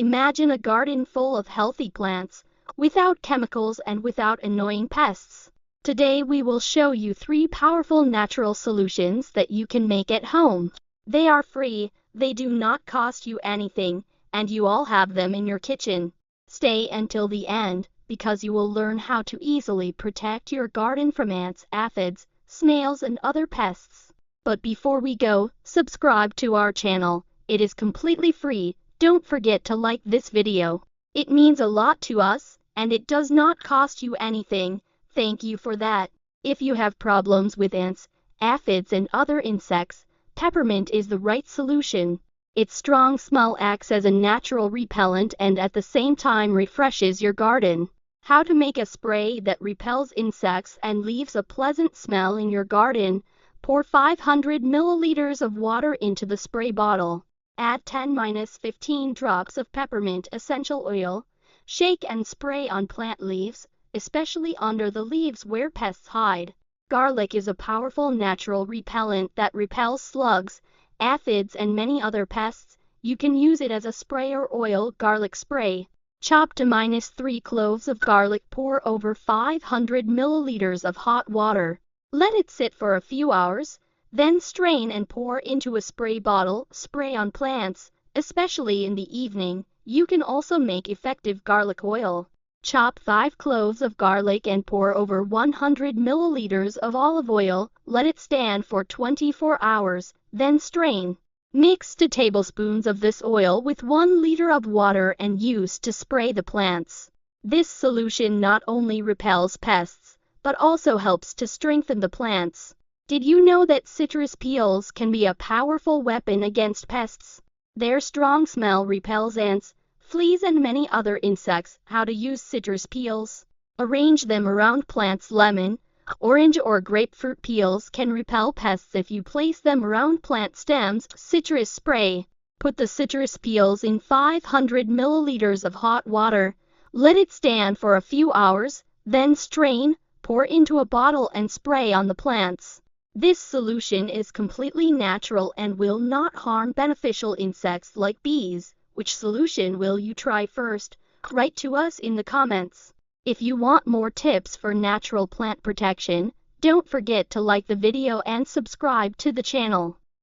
Imagine a garden full of healthy plants, without chemicals and without annoying pests. Today we will show you 3 powerful natural solutions that you can make at home. They are free, they do not cost you anything, and you all have them in your kitchen. Stay until the end, because you will learn how to easily protect your garden from ants, aphids, snails and other pests. But before we go, subscribe to our channel. It is completely free. Don't forget to like this video. It means a lot to us, and it does not cost you anything. Thank you for that. If you have problems with ants, aphids and other insects, peppermint is the right solution. Its strong smell acts as a natural repellent and at the same time refreshes your garden. How to make a spray that repels insects and leaves a pleasant smell in your garden. Pour 500 milliliters of water into the spray bottle. Add 10-15 drops of peppermint essential oil. Shake and spray on plant leaves, especially under the leaves where pests hide. Garlic is a powerful natural repellent that repels slugs, aphids and many other pests. You can use it as a spray or oil garlic spray. Chop to -3 cloves of garlic. Pour over 500 milliliters of hot water. Let it sit for a few hours, then strain and pour into a spray bottle. Spray on plants, especially in the evening. You can also make effective garlic oil. Chop 5 cloves of garlic and pour over 100 milliliters of olive oil. Let it stand for 24 hours, then strain. Mix 2 tablespoons of this oil with 1 liter of water and use to spray the plants. This solution not only repels pests, but also helps to strengthen the plants. Did you know that citrus peels can be a powerful weapon against pests? Their strong smell repels ants, fleas and many other insects. How to use citrus peels? Arrange them around plants. Lemon, orange or grapefruit peels can repel pests if you place them around plant stems. Citrus spray. Put the citrus peels in 500 milliliters of hot water. Let it stand for a few hours, then strain, pour into a bottle and spray on the plants. This solution is completely natural and will not harm beneficial insects like bees. Which solution will you try first? Write to us in the comments. If you want more tips for natural plant protection, don't forget to like the video and subscribe to the channel.